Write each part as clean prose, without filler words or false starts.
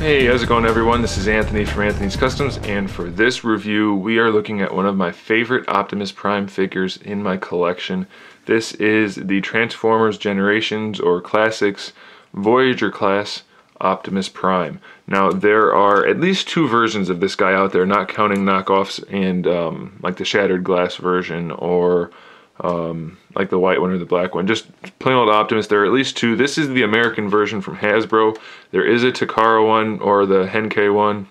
Hey, how's it going everyone? This is Anthony from Anthony's Customs, and for this review we are looking at one of my favorite Optimus Prime figures in my collection. This is the Transformers Generations or Classics Voyager class Optimus Prime. Now there are at least two versions of this guy out there, not counting knockoffs and like the shattered glass version or like the white one or the black one. Just plain old Optimus. There are at least two. This is the American version from Hasbro. There is a Takara one or the Henkei one,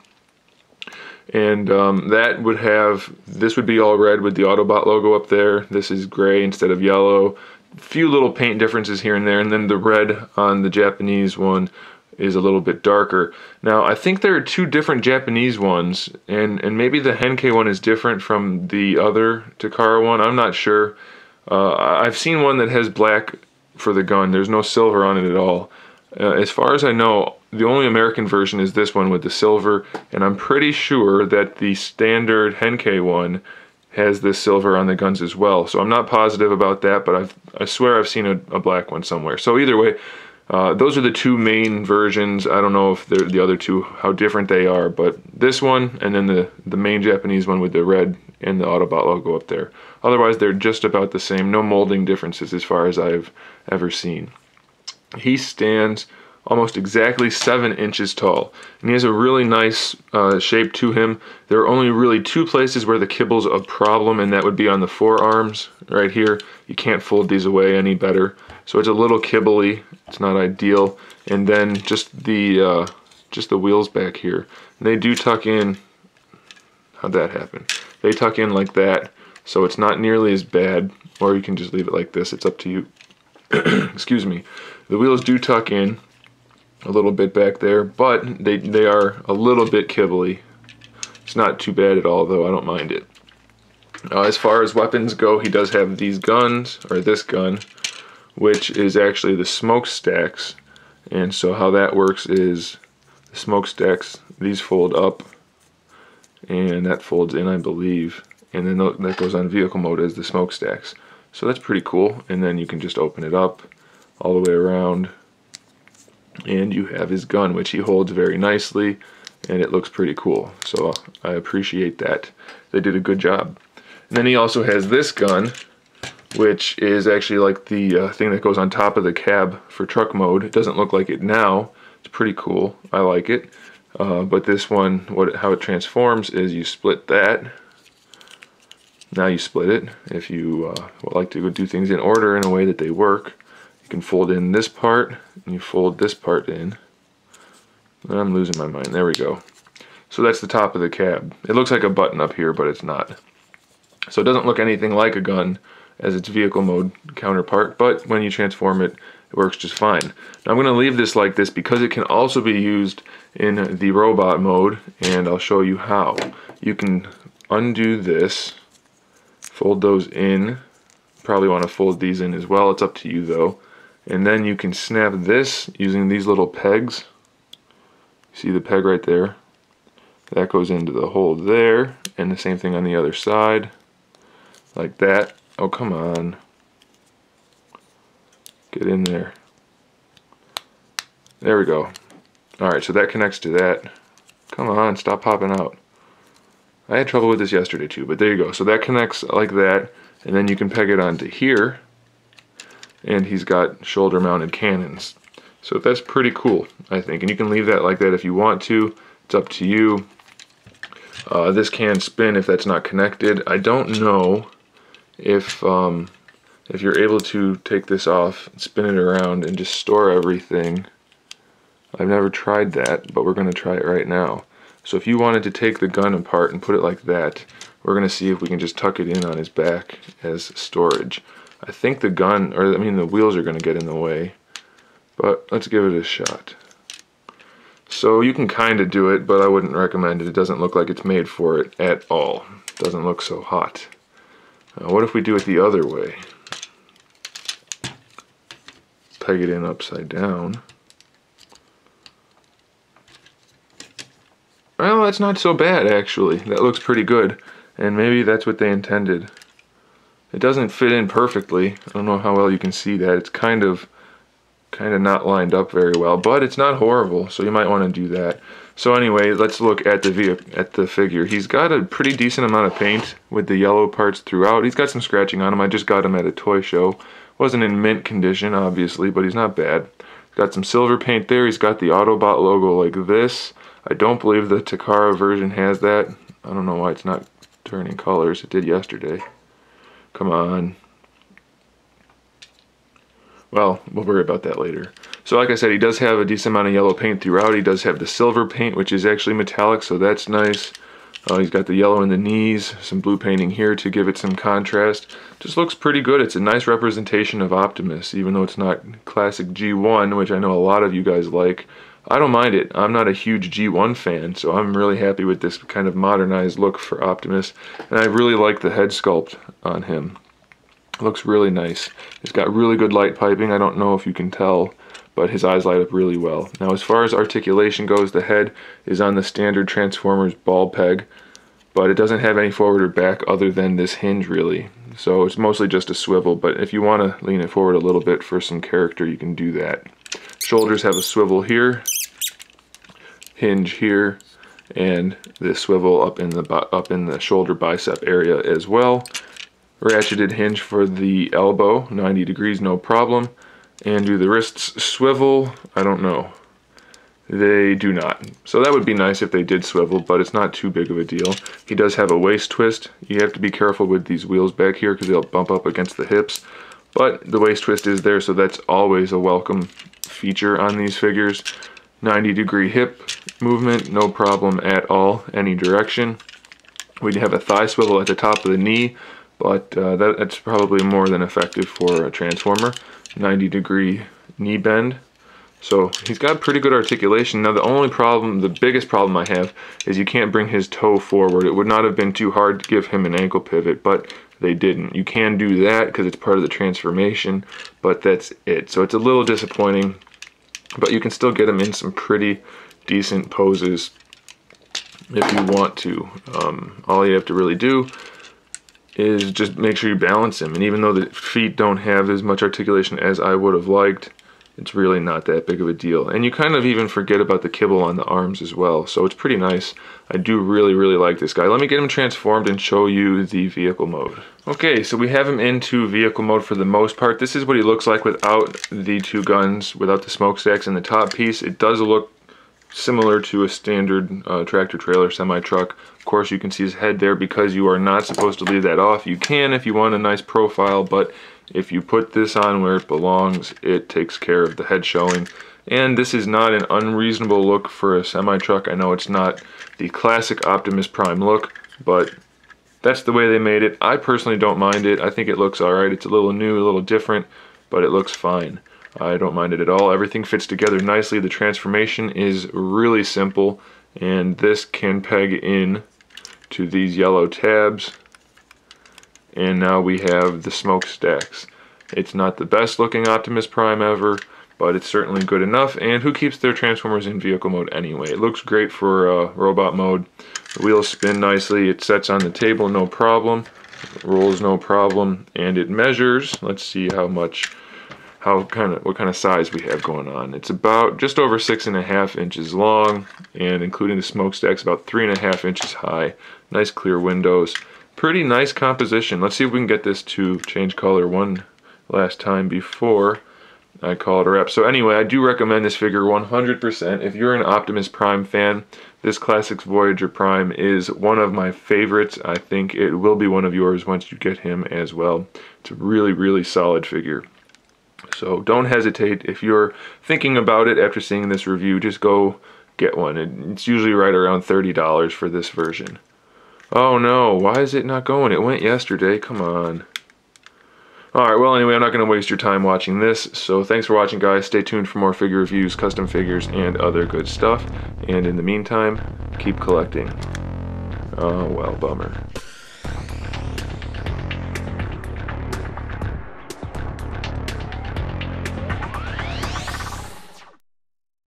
and that would have, this would be all red with the Autobot logo up there. This is gray instead of yellow. A few little paint differences here and there, and then the red on the Japanese one is a little bit darker. Now I think there are two different Japanese ones, and maybe the Henkei one is different from the other Takara one. I'm not sure. I've seen one that has black for the gun. There's no silver on it at all. As far as I know, the only American version is this one with the silver, and I'm pretty sure that the standard Henkei one has this silver on the guns as well. So I'm not positive about that, but I swear I've seen a black one somewhere. So either way, those are the two main versions. I don't know if they're the other two, how different they are, but this one and then the main Japanese one with the red and the Autobot logo up there. Otherwise, they're just about the same. No molding differences as far as I've ever seen. He stands almost exactly 7 inches tall, and he has a really nice shape to him. There are only really two places where the kibble's a problem, and that would be on the forearms right here. You can't fold these away any better, so it's a little kibbly. It's not ideal. And then just the wheels back here, and they do tuck in. How'd that happen? They tuck in like that, so it's not nearly as bad, or you can just leave it like this. It's up to you. Excuse me. The wheels do tuck in a little bit back there, but they are a little bit kibbly. It's not too bad at all, though. I don't mind it. As far as weapons go, he does have these guns, or this gun, which is actually the smokestacks. And so how that works is the smokestacks, these fold up, and that folds in, I believe, and then that goes on vehicle mode as the smokestacks. So that's pretty cool. And then you can just open it up all the way around, and you have his gun, which he holds very nicely, and it looks pretty cool. So I appreciate that. They did a good job. And then he also has this gun, which is actually like the thing that goes on top of the cab for truck mode. It doesn't look like it now. It's pretty cool. I like it. But this one, how it transforms is you split that. Now you split it. If you would like to do things in order in a way that they work, you can fold in this part, and you fold this part in. I'm losing my mind. There we go. So that's the top of the cab. It looks like a button up here, but it's not. So it doesn't look anything like a gun as its vehicle mode counterpart, but when you transform it, it works just fine. Now I'm going to leave this like this because it can also be used in the robot mode, and I'll show you how. You can undo this, fold those in. Probably want to fold these in as well. It's up to you though. And then you can snap this using these little pegs. See the peg right there? That goes into the hole there, and the same thing on the other side, like that. Oh, come on. Get in there. There we go. Alright, so that connects to that. Come on, stop popping out. I had trouble with this yesterday too, but there you go. So that connects like that, and then you can peg it onto here, and he's got shoulder mounted cannons. So that's pretty cool, I think. And you can leave that like that if you want to. It's up to you. This can spin if that's not connected. I don't know if you're able to take this off, spin it around, and just store everything. I've never tried that, but we're going to try it right now. So if you wanted to take the gun apart and put it like that, we're going to see if we can just tuck it in on his back as storage. I think the gun, or I mean the wheels are going to get in the way, but let's give it a shot. So you can kind of do it, but I wouldn't recommend it. It doesn't look like it's made for it at all. It doesn't look so hot. What if we do it the other way? Peg it in upside down. Well, that's not so bad actually. That looks pretty good, and maybe that's what they intended. It doesn't fit in perfectly. I don't know how well you can see that. It's kind of not lined up very well, but it's not horrible, so you might want to do that. So anyway, let's look at the figure. He's got a pretty decent amount of paint with the yellow parts throughout. He's got some scratching on him. I just got him at a toy show. Wasn't in mint condition, obviously, but he's not bad. He's got some silver paint there. He's got the Autobot logo like this. I don't believe the Takara version has that. I don't know why it's not turning colors. It did yesterday. Come on. Well, we'll worry about that later. So like I said, he does have a decent amount of yellow paint throughout. He does have the silver paint, which is actually metallic, so that's nice. He's got the yellow in the knees, some blue painting here to give it some contrast. Just looks pretty good. It's a nice representation of Optimus, even though it's not classic G1, which I know a lot of you guys like. I don't mind it. I'm not a huge G1 fan, so I'm really happy with this kind of modernized look for Optimus. And I really like the head sculpt on him. Looks really nice. It's got really good light piping. I don't know if you can tell, but his eyes light up really well. Now as far as articulation goes, the head is on the standard Transformers ball peg, but it doesn't have any forward or back other than this hinge really. So it's mostly just a swivel, but if you want to lean it forward a little bit for some character, you can do that. Shoulders have a swivel here, hinge here, and this swivel up in the shoulder bicep area as well. Ratcheted hinge for the elbow, 90 degrees, no problem. And do the wrists swivel? I don't know. They do not. So that would be nice if they did swivel, but it's not too big of a deal. He does have a waist twist. You have to be careful with these wheels back here because they'll bump up against the hips. But the waist twist is there, so that's always a welcome feature on these figures. 90-degree hip movement, no problem at all, any direction. We have a thigh swivel at the top of the knee, but that's probably more than effective for a Transformer. 90-degree knee bend. So he's got pretty good articulation. Now the biggest problem I have is you can't bring his toe forward. It would not have been too hard to give him an ankle pivot, but they didn't. You can do that because it's part of the transformation, but that's it. So it's a little disappointing, but you can still get him in some pretty decent poses if you want to. All you have to really do is just make sure you balance him. And even though the feet don't have as much articulation as I would have liked, it's really not that big of a deal. And you kind of even forget about the kibble on the arms as well. So it's pretty nice. I do really like this guy. Let me get him transformed and show you the vehicle mode. Okay, so we have him into vehicle mode for the most part. This is what he looks like without the two guns, without the smokestacks and the top piece. It does look similar to a standard tractor trailer semi-truck. Of course, you can see his head there because you are not supposed to leave that off. You can if you want a nice profile, but if you put this on where it belongs, it takes care of the head showing. And this is not an unreasonable look for a semi-truck. I know it's not the classic Optimus Prime look, but that's the way they made it. I personally don't mind it. I think it looks alright. It's a little new, a little different, but it looks fine. I don't mind it at all. Everything fits together nicely. The transformation is really simple, and this can peg in to these yellow tabs. And now we have the smokestacks. It's not the best looking Optimus Prime ever, but it's certainly good enough. And who keeps their Transformers in vehicle mode anyway? It looks great for robot mode. The wheels spin nicely. It sets on the table, no problem. It rolls, no problem. And it measures. Let's see what kind of size we have going on. It's about just over 6.5 inches long, and including the smokestacks, about 3.5 inches high. Nice clear windows. Pretty nice composition. Let's see if we can get this to change color one last time before I call it a wrap. So anyway, I do recommend this figure 100%. If you're an Optimus Prime fan, this Classics Voyager Prime is one of my favorites. I think it will be one of yours once you get him as well. It's a really solid figure. So don't hesitate. If you're thinking about it after seeing this review, just go get one. It's usually right around $30 for this version. Oh no, why is it not going? It went yesterday, come on. Alright, well anyway, I'm not going to waste your time watching this, so thanks for watching guys. Stay tuned for more figure reviews, custom figures, and other good stuff. And in the meantime, keep collecting. Oh well, bummer.